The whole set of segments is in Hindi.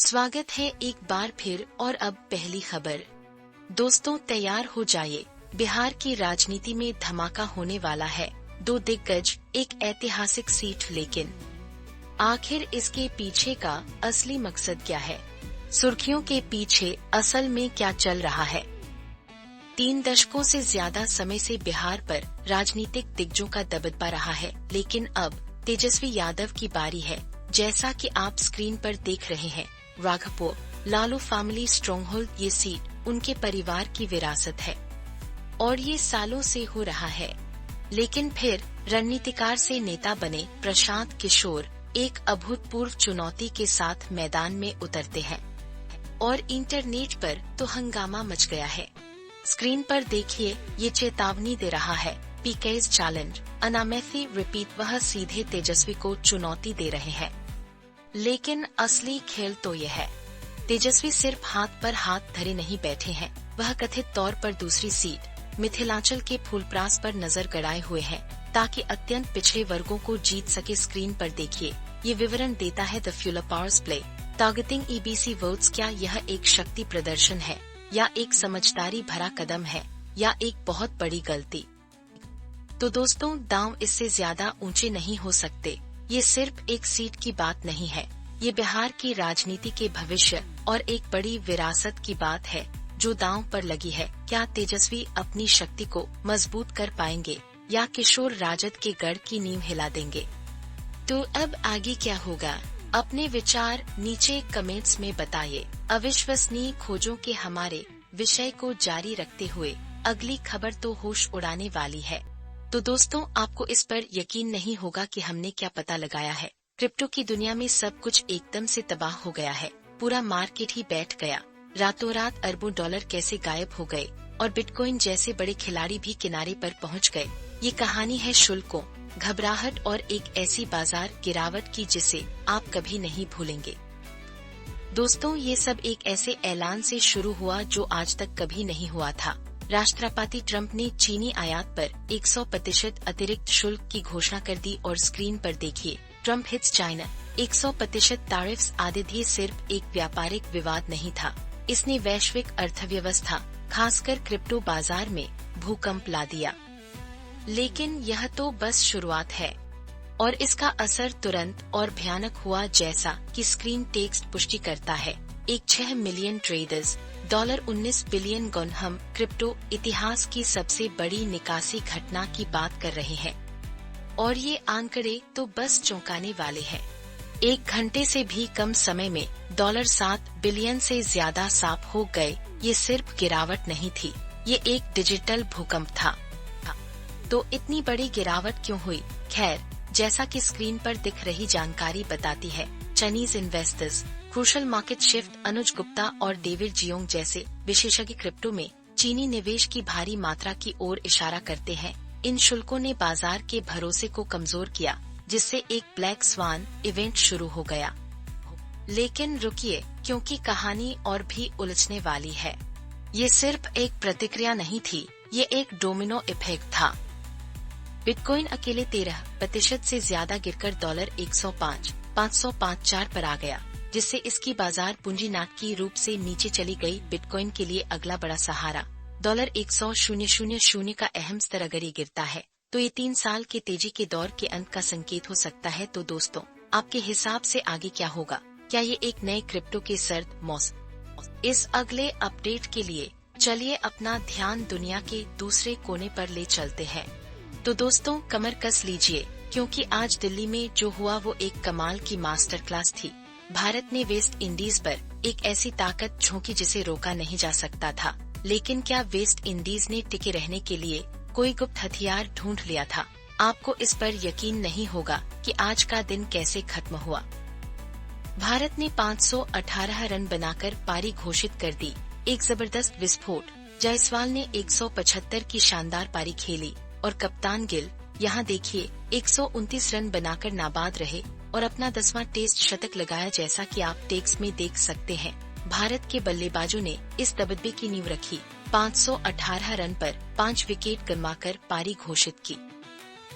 स्वागत है एक बार फिर और अब पहली खबर। दोस्तों तैयार हो जाइए, बिहार की राजनीति में धमाका होने वाला है। दो दिग्गज, एक ऐतिहासिक सीट, लेकिन आखिर इसके पीछे का असली मकसद क्या है? सुर्खियों के पीछे असल में क्या चल रहा है? 3 दशकों से ज्यादा समय से बिहार पर राजनीतिक दिग्गजों का दबदबा रहा है, लेकिन अब तेजस्वी यादव की बारी है। जैसा कि आप स्क्रीन पर देख रहे हैं, राघवपुर लालू फैमिली स्ट्रॉन्गहोल्ड, ये सीट उनके परिवार की विरासत है और ये सालों से हो रहा है। लेकिन फिर रणनीतिकार से नेता बने प्रशांत किशोर एक अभूतपूर्व चुनौती के साथ मैदान में उतरते हैं और इंटरनेट पर तो हंगामा मच गया है। स्क्रीन पर देखिए, ये चेतावनी दे रहा है, पीके's चैलेंज, अनामेथी रिपीट। वह सीधे तेजस्वी को चुनौती दे रहे हैं। लेकिन असली खेल तो ये है, तेजस्वी सिर्फ हाथ पर हाथ धरे नहीं बैठे हैं, वह कथित तौर पर दूसरी सीट मिथिलांचल के फूलप्रास पर नजर गड़ाए हुए हैं ताकि अत्यंत पिछड़े वर्गों को जीत सके। स्क्रीन पर देखिए, ये विवरण देता है the fuller powers play targeting EBC votes. क्या यह एक शक्ति प्रदर्शन है या एक समझदारी भरा कदम है या एक बहुत बड़ी गलती? तो दोस्तों, दांव इससे ज्यादा ऊंचे नहीं हो सकते। ये सिर्फ एक सीट की बात नहीं है, ये बिहार की राजनीति के भविष्य और एक बड़ी विरासत की बात है जो दांव पर लगी है। क्या तेजस्वी अपनी शक्ति को मजबूत कर पाएंगे या किशोर राजद के गढ़ की नींव हिला देंगे? तो अब आगे क्या होगा? अपने विचार नीचे कमेंट्स में बताइए। अविश्वसनीय खोजों के हमारे विषय को जारी रखते हुए अगली खबर तो होश उड़ाने वाली है। तो दोस्तों, आपको इस पर यकीन नहीं होगा कि हमने क्या पता लगाया है। क्रिप्टो की दुनिया में सब कुछ एकदम से तबाह हो गया है, पूरा मार्केट ही बैठ गया। रातों रात अरबों डॉलर कैसे गायब हो गए और बिटकॉइन जैसे बड़े खिलाड़ी भी किनारे पर पहुंच गए। ये कहानी है शुल्कों, घबराहट और एक ऐसी बाजार गिरावट की जिसे आप कभी नहीं भूलेंगे। दोस्तों, ये सब एक ऐसे ऐलान से शुरू हुआ जो आज तक कभी नहीं हुआ था। राष्ट्रपति ट्रंप ने चीनी आयात पर 100% अतिरिक्त शुल्क की घोषणा कर दी और स्क्रीन पर देखिए, Trump hits China 100% tariffs Aditya. ये सिर्फ एक व्यापारिक विवाद नहीं था, इसने वैश्विक अर्थव्यवस्था, खासकर क्रिप्टो बाजार में भूकंप ला दिया। लेकिन यह तो बस शुरुआत है और इसका असर तुरंत और भयानक हुआ, जैसा कि स्क्रीन टेक्स्ट पुष्टि करता है। 6 मिलियन ट्रेडर्स, $19 बिलियन गौन। हम क्रिप्टो इतिहास की सबसे बड़ी निकासी घटना की बात कर रहे हैं और ये आंकड़े तो बस चौंकाने वाले हैं। 1 घंटे से भी कम समय में $7 बिलियन से ज्यादा साफ हो गए। ये सिर्फ गिरावट नहीं थी, ये एक डिजिटल भूकंप था। तो इतनी बड़ी गिरावट क्यों हुई? खैर, जैसा कि स्क्रीन पर दिख रही जानकारी बताती है, Chinese investors, crucial market shift. Anuj Gupta और डेविड जियोंग जैसे विशेषज्ञ क्रिप्टो में चीनी निवेश की भारी मात्रा की ओर इशारा करते हैं। इन शुल्कों ने बाजार के भरोसे को कमजोर किया, जिससे एक ब्लैक स्वान इवेंट शुरू हो गया। लेकिन रुकिए, क्योंकि कहानी और भी उलझने वाली है। ये सिर्फ एक प्रतिक्रिया नहीं थी, ये एक डोमिनो इफेक्ट था। बिटकॉइन अकेले 13% से ज्यादा गिरकर $105,554 पर आ गया, जिससे इसकी बाजार पूंजी नाटकीय रूप से नीचे चली गई। बिटकॉइन के लिए अगला बड़ा सहारा $100,000 का अहम स्तर अगर ये गिरता है तो ये 3 साल के तेजी के दौर के अंत का संकेत हो सकता है। तो दोस्तों, आपके हिसाब से आगे क्या होगा? क्या ये एक नए क्रिप्टो के सर्द मौसम? इस अगले अपडेट के लिए चलिए अपना ध्यान दुनिया के दूसरे कोने पर ले चलते हैं। तो दोस्तों, कमर कस लीजिए, क्योंकि आज दिल्ली में जो हुआ वो एक कमाल की मास्टर क्लास थी। भारत ने वेस्ट इंडीज पर एक ऐसी ताकत झोंकी जिसे रोका नहीं जा सकता था। लेकिन क्या वेस्ट इंडीज ने टिके रहने के लिए कोई गुप्त हथियार ढूंढ लिया था? आपको इस पर यकीन नहीं होगा कि आज का दिन कैसे खत्म हुआ। भारत ने 518 रन बनाकर पारी घोषित कर दी। एक जबरदस्त विस्फोट। जायसवाल ने 175 की शानदार पारी खेली और कप्तान गिल, यहाँ देखिए, 129 रन बनाकर नाबाद रहे और अपना 10वां टेस्ट शतक लगाया। जैसा कि आप टेक्स्ट में देख सकते हैं, भारत के बल्लेबाजों ने इस दबदबे की नींव रखी। 518 रन पर 5 विकेट गंवाकर पारी घोषित की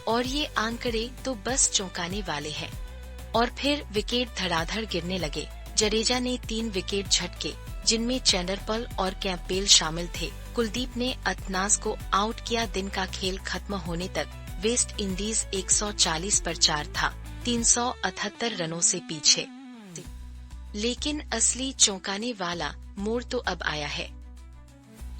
और ये आंकड़े तो बस चौंकाने वाले हैं। और फिर विकेट धड़ाधड़ गिरने लगे। जडेजा ने 3 विकेट झटके, जिनमें चैंडरपल और कैंपबेल शामिल थे। कुलदीप ने अथनाज को आउट किया। दिन का खेल खत्म होने तक वेस्ट इंडीज 140 पर 4 था, 378 रनों से पीछे। लेकिन असली चौंकाने वाला मोड़ तो अब आया है।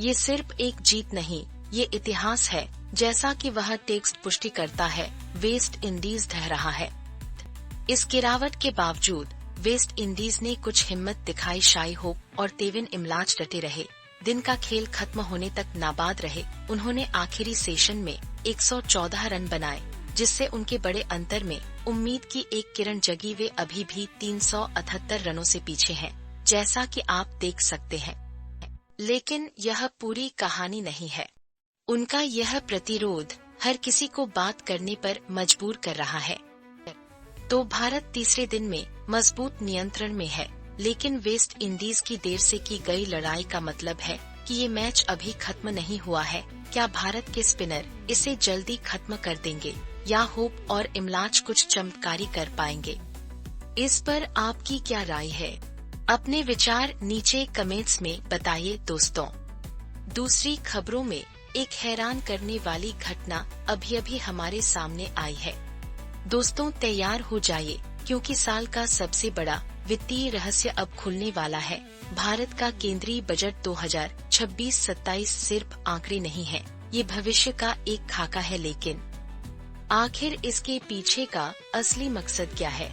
ये सिर्फ एक जीत नहीं, ये इतिहास है। जैसा कि वह टेक्स्ट पुष्टि करता है, वेस्ट इंडीज ढह रहा है। इस गिरावट के बावजूद वेस्ट इंडीज ने कुछ हिम्मत दिखाई। शाई होप और तेविन इमलाज डटे रहे, दिन का खेल खत्म होने तक नाबाद रहे। उन्होंने आखिरी सेशन में 114 रन बनाए, जिससे उनके बड़े अंतर में उम्मीद की एक किरण जगी। वे अभी भी 378 रनों से पीछे हैं, जैसा कि आप देख सकते हैं। लेकिन यह पूरी कहानी नहीं है। उनका यह प्रतिरोध हर किसी को बात करने पर मजबूर कर रहा है। तो भारत तीसरे दिन में मजबूत नियंत्रण में है, लेकिन वेस्ट इंडीज की देर से की गई लड़ाई का मतलब है कि ये मैच अभी खत्म नहीं हुआ है। क्या भारत के स्पिनर इसे जल्दी खत्म कर देंगे या होप और इमलाज कुछ चमत्कारी कर पाएंगे? इस पर आपकी क्या राय है? अपने विचार नीचे कमेंट्स में बताइए दोस्तों। दूसरी खबरों में एक हैरान करने वाली घटना अभी हमारे सामने आई है। दोस्तों तैयार हो जाइए, क्योंकि साल का सबसे बड़ा वित्तीय रहस्य अब खुलने वाला है। भारत का केंद्रीय बजट 2026-27 सिर्फ आंकड़े नहीं है, ये भविष्य का एक खाका है। लेकिन आखिर इसके पीछे का असली मकसद क्या है?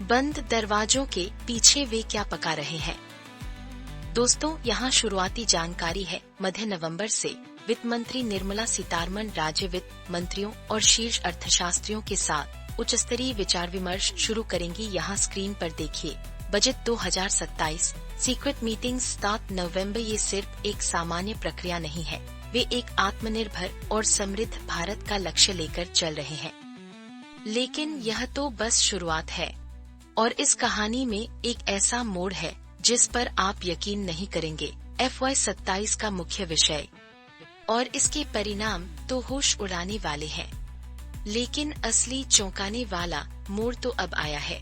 बंद दरवाजों के पीछे वे क्या पका रहे हैं? दोस्तों यहाँ शुरुआती जानकारी है। मध्य नवंबर से वित्त मंत्री निर्मला सीतारमण राज्य वित्त मंत्रियों और शीर्ष अर्थशास्त्रियों के साथ उच्च स्तरीय विचार विमर्श शुरू करेंगी। यहाँ स्क्रीन पर देखिए, बजट 2027 सीक्रेट मीटिंग्स 7 नवंबर। ये सिर्फ एक सामान्य प्रक्रिया नहीं है, वे एक आत्मनिर्भर और समृद्ध भारत का लक्ष्य लेकर चल रहे हैं। लेकिन यह तो बस शुरुआत है, और इस कहानी में एक ऐसा मोड़ है जिस पर आप यकीन नहीं करेंगे। FY27 का मुख्य विषय और इसके परिणाम तो होश उड़ाने वाले हैं। लेकिन असली चौंकाने वाला मोड़ तो अब आया है।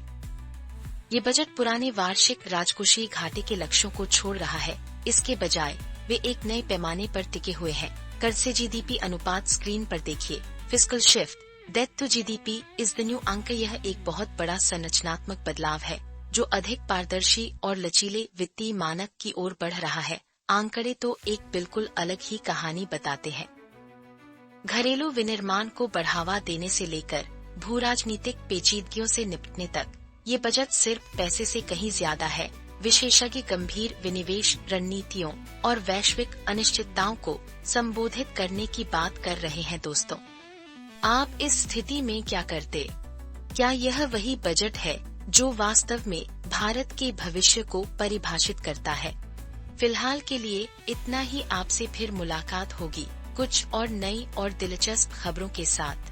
ये बजट पुराने वार्षिक राजकोषीय घाटे के लक्ष्यों को छोड़ रहा है। इसके बजाय वे एक नए पैमाने पर टिके हुए हैं। कर से GDP अनुपात स्क्रीन पर देखिए। Fiscal shift debt to GDP is the new अंक। यह एक बहुत बड़ा संरचनात्मक बदलाव है, जो अधिक पारदर्शी और लचीले वित्तीय मानक की ओर बढ़ रहा है। आंकड़े तो एक बिल्कुल अलग ही कहानी बताते हैं। घरेलू विनिर्माण को बढ़ावा देने से लेकर भू राजनीतिक पेचीदगियों से निपटने तक, ये बजट सिर्फ पैसे से कहीं ज्यादा है। विशेषज्ञ गंभीर विनिवेश रणनीतियों और वैश्विक अनिश्चितताओं को संबोधित करने की बात कर रहे हैं। दोस्तों आप इस स्थिति में क्या करते? क्या यह वही बजट है जो वास्तव में भारत के भविष्य को परिभाषित करता है? फिलहाल के लिए इतना ही। आपसे फिर मुलाकात होगी कुछ और नई और दिलचस्प खबरों के साथ।